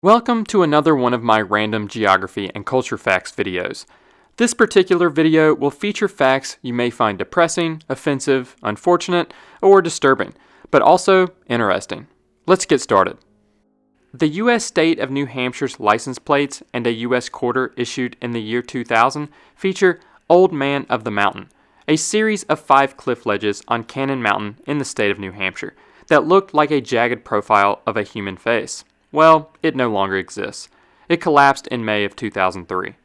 Welcome to another one of my random geography and culture facts videos. This particular video will feature facts you may find depressing, offensive, unfortunate, or disturbing, but also interesting. Let's get started. The U.S. state of New Hampshire's license plates and a U.S. quarter issued in the year 2000 feature Old Man of the Mountain, a series of 5 cliff ledges on Cannon Mountain in the state of New Hampshire that looked like a jagged profile of a human face. Well, it no longer exists. It collapsed in May of 2003.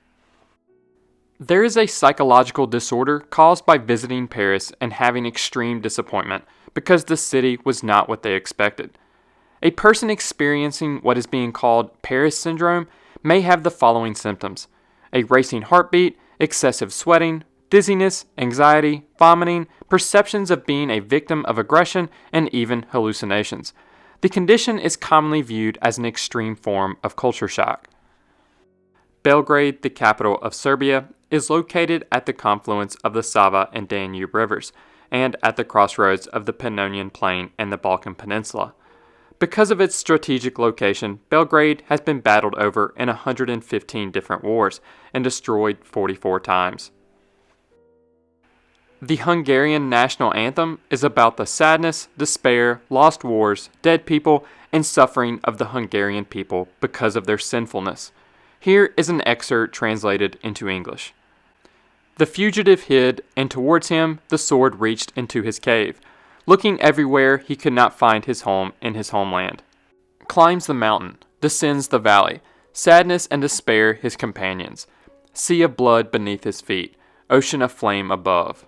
There is a psychological disorder caused by visiting Paris and having extreme disappointment because the city was not what they expected. A person experiencing what is being called Paris syndrome may have the following symptoms: a racing heartbeat, excessive sweating, dizziness, anxiety, vomiting, perceptions of being a victim of aggression, and even hallucinations. The condition is commonly viewed as an extreme form of culture shock. Belgrade, the capital of Serbia, is located at the confluence of the Sava and Danube rivers, and at the crossroads of the Pannonian Plain and the Balkan Peninsula. Because of its strategic location, Belgrade has been battled over in 115 different wars and destroyed 44 times. The Hungarian national anthem is about the sadness, despair, lost wars, dead people, and suffering of the Hungarian people because of their sinfulness. Here is an excerpt translated into English. The fugitive hid, and towards him the sword reached into his cave. Looking everywhere, he could not find his home in his homeland. Climbs the mountain, descends the valley, sadness and despair his companions. Sea of blood beneath his feet, ocean of flame above.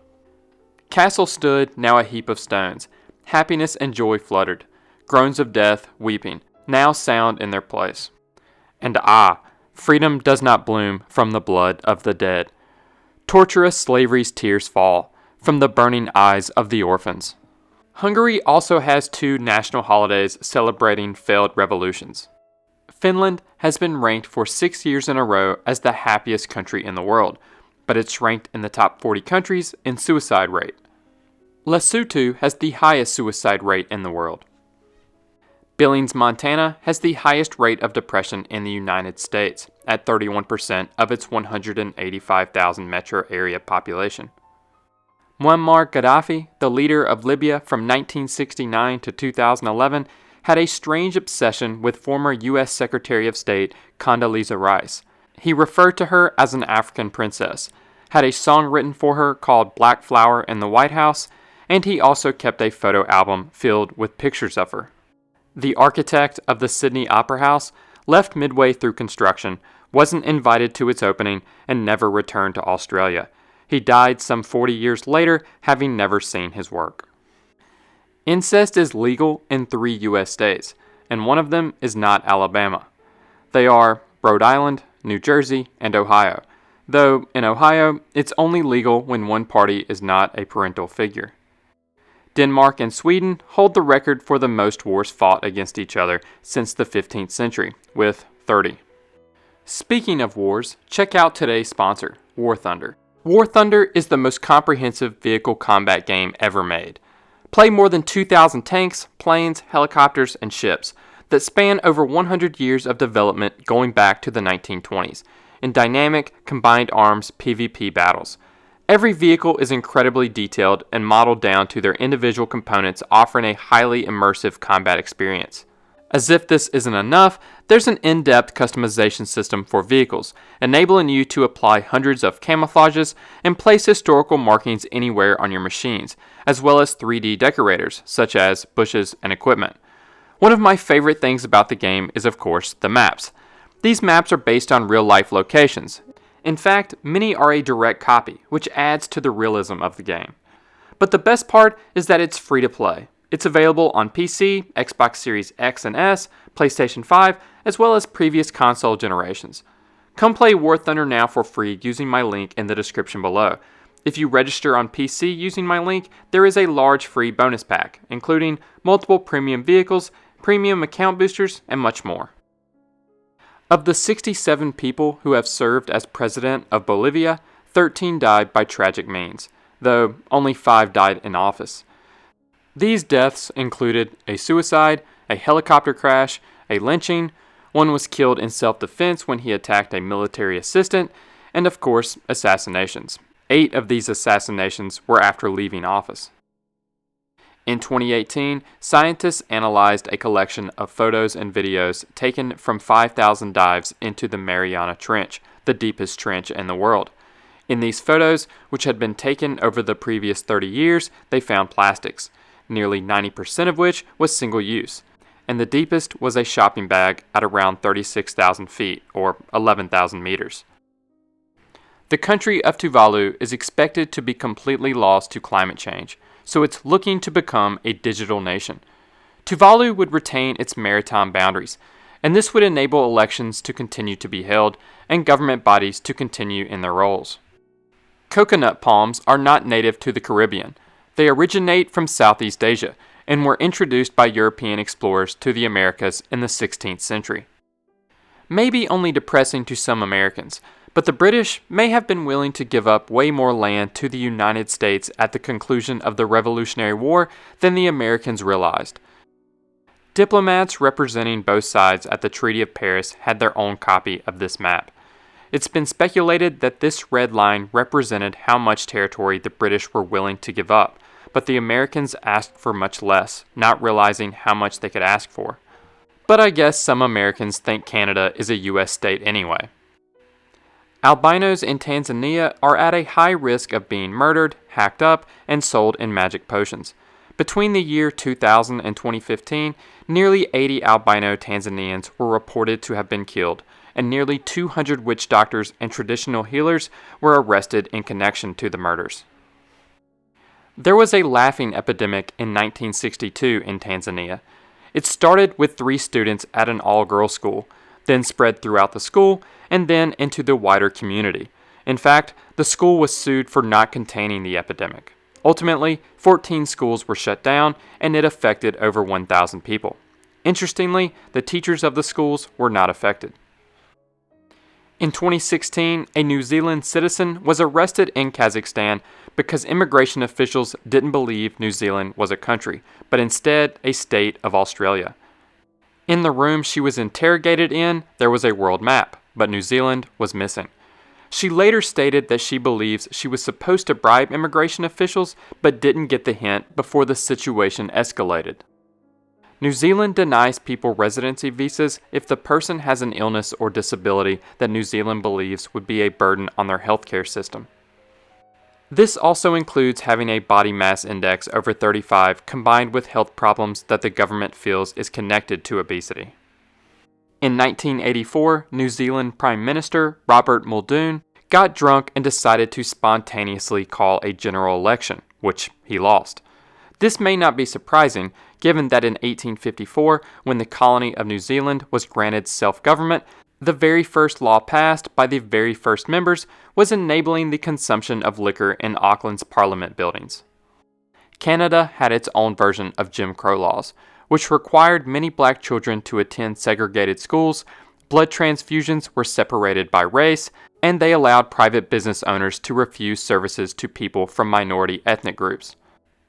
Castle stood, now a heap of stones. Happiness and joy fluttered. Groans of death, weeping, now sound in their place. And freedom does not bloom from the blood of the dead. Torturous slavery's tears fall from the burning eyes of the orphans. Hungary also has 2 national holidays celebrating failed revolutions. Finland has been ranked for 6 years in a row as the happiest country in the world, but it's ranked in the top 40 countries in suicide rate. Lesotho has the highest suicide rate in the world. Billings, Montana has the highest rate of depression in the United States, at 31% of its 185,000 metro area population. Muammar Gaddafi, the leader of Libya from 1969 to 2011, had a strange obsession with former U.S. Secretary of State Condoleezza Rice. He referred to her as an African princess, had a song written for her called Black Flower in the White House, and he also kept a photo album filled with pictures of her. The architect of the Sydney Opera House left midway through construction, wasn't invited to its opening, and never returned to Australia. He died some 40 years later, having never seen his work. Incest is legal in 3 U.S. states, and one of them is not Alabama. They are Rhode Island, New Jersey, and Ohio, though in Ohio, it's only legal when one party is not a parental figure. Denmark and Sweden hold the record for the most wars fought against each other since the 15th century, with 30. Speaking of wars, check out today's sponsor, War Thunder. War Thunder is the most comprehensive vehicle combat game ever made. Play more than 2,000 tanks, planes, helicopters, and ships that span over 100 years of development going back to the 1920s in dynamic, combined arms PvP battles. Every vehicle is incredibly detailed and modeled down to their individual components, offering a highly immersive combat experience. As if this isn't enough, there's an in-depth customization system for vehicles, enabling you to apply hundreds of camouflages and place historical markings anywhere on your machines, as well as 3D decorators, such as bushes and equipment. One of my favorite things about the game is, of course, the maps. These maps are based on real-life locations. In fact, many are a direct copy, which adds to the realism of the game. But the best part is that it's free to play. It's available on PC, Xbox Series X and S, PlayStation 5, as well as previous console generations. Come play War Thunder now for free using my link in the description below. If you register on PC using my link, there is a large free bonus pack, including multiple premium vehicles, premium account boosters, and much more. Of the 67 people who have served as president of Bolivia, 13 died by tragic means, though only 5 died in office. These deaths included a suicide, a helicopter crash, a lynching, One was killed in self-defense when he attacked a military assistant, and of course, assassinations. 8 of these assassinations were after leaving office. In 2018, scientists analyzed a collection of photos and videos taken from 5,000 dives into the Mariana Trench, the deepest trench in the world. In these photos, which had been taken over the previous 30 years, they found plastics, nearly 90% of which was single-use, and the deepest was a shopping bag at around 36,000 feet, or 11,000 meters. The country of Tuvalu is expected to be completely lost to climate change, so it's looking to become a digital nation. Tuvalu would retain its maritime boundaries, and this would enable elections to continue to be held and government bodies to continue in their roles. Coconut palms are not native to the Caribbean. They originate from Southeast Asia and were introduced by European explorers to the Americas in the 16th century. Maybe only depressing to some Americans, but the British may have been willing to give up way more land to the United States at the conclusion of the Revolutionary War than the Americans realized. Diplomats representing both sides at the Treaty of Paris had their own copy of this map. It's been speculated that this red line represented how much territory the British were willing to give up, but the Americans asked for much less, not realizing how much they could ask for. But I guess some Americans think Canada is a U.S. state anyway. Albinos in Tanzania are at a high risk of being murdered, hacked up, and sold in magic potions. Between the year 2000 and 2015, nearly 80 albino Tanzanians were reported to have been killed, and nearly 200 witch doctors and traditional healers were arrested in connection to the murders. There was a laughing epidemic in 1962 in Tanzania. It started with 3 students at an all-girls school, then spread throughout the school, and then into the wider community. In fact, the school was sued for not containing the epidemic. Ultimately, 14 schools were shut down, and it affected over 1,000 people. Interestingly, the teachers of the schools were not affected. In 2016, a New Zealand citizen was arrested in Kazakhstan because immigration officials didn't believe New Zealand was a country, but instead a state of Australia. In the room she was interrogated in, there was a world map, but New Zealand was missing. She later stated that she believes she was supposed to bribe immigration officials, but didn't get the hint before the situation escalated. New Zealand denies people residency visas if the person has an illness or disability that New Zealand believes would be a burden on their healthcare system. This also includes having a body mass index over 35 combined with health problems that the government feels is connected to obesity. In 1984, New Zealand Prime Minister Robert Muldoon got drunk and decided to spontaneously call a general election, which he lost. This may not be surprising, given that in 1854, when the colony of New Zealand was granted self-government, the very first law passed by the very first members was enabling the consumption of liquor in Auckland's Parliament buildings. Canada had its own version of Jim Crow laws, which required many black children to attend segregated schools, blood transfusions were separated by race, and they allowed private business owners to refuse services to people from minority ethnic groups.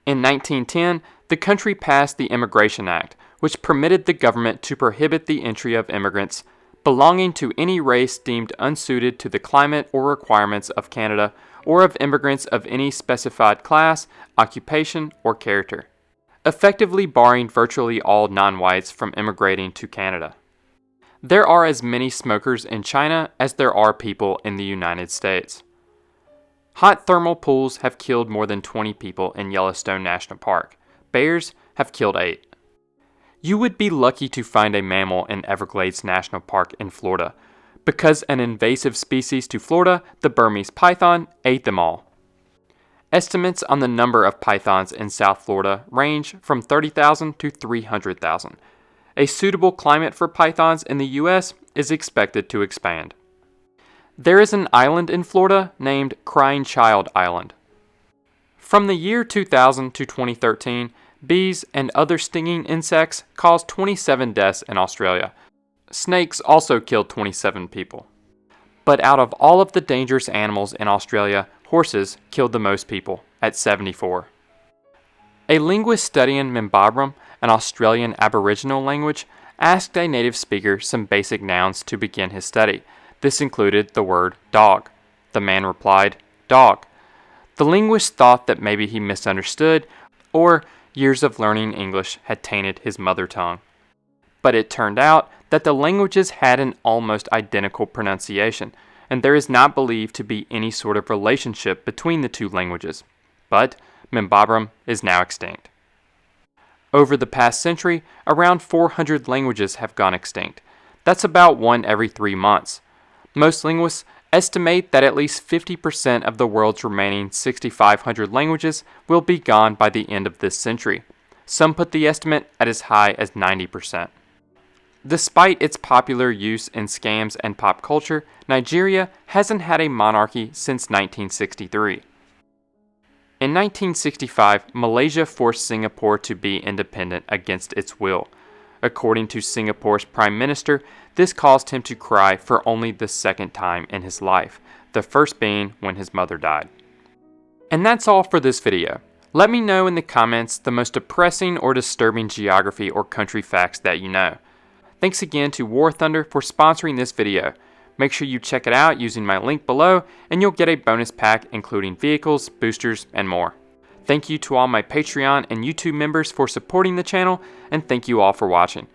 In 1910, the country passed the Immigration Act, which permitted the government to prohibit the entry of immigrants belonging to any race deemed unsuited to the climate or requirements of Canada, or of immigrants of any specified class, occupation, or character, effectively barring virtually all non-whites from immigrating to Canada. There are as many smokers in China as there are people in the United States. Hot thermal pools have killed more than 20 people in Yellowstone National Park. Bears have killed 8. You would be lucky to find a mammal in Everglades National Park in Florida, because an invasive species to Florida, the Burmese python, ate them all. Estimates on the number of pythons in South Florida range from 30,000 to 300,000. A suitable climate for pythons in the U.S. is expected to expand. There is an island in Florida named Crying Child Island. From the year 2000 to 2013, bees and other stinging insects caused 27 deaths in Australia. Snakes also killed 27 people. But out of all of the dangerous animals in Australia, horses killed the most people, at 74. A linguist studying Mimbabram, an Australian Aboriginal language, asked a native speaker some basic nouns to begin his study. This included the word dog. The man replied, "Dog." The linguist thought that maybe he misunderstood, or years of learning English had tainted his mother tongue. But it turned out that the languages had an almost identical pronunciation, and there is not believed to be any sort of relationship between the two languages. But Mimbabram is now extinct. Over the past century, around 400 languages have gone extinct. That's about one every 3 months. Most linguists estimate that at least 50% of the world's remaining 6,500 languages will be gone by the end of this century. Some put the estimate at as high as 90%. Despite its popular use in scams and pop culture, Nigeria hasn't had a monarchy since 1963. In 1965, Malaysia forced Singapore to be independent against its will. According to Singapore's Prime Minister, this caused him to cry for only the second time in his life, the first being when his mother died. And that's all for this video. Let me know in the comments the most depressing or disturbing geography or country facts that you know. Thanks again to War Thunder for sponsoring this video. Make sure you check it out using my link below, and you'll get a bonus pack including vehicles, boosters, and more. Thank you to all my Patreon and YouTube members for supporting the channel, and thank you all for watching.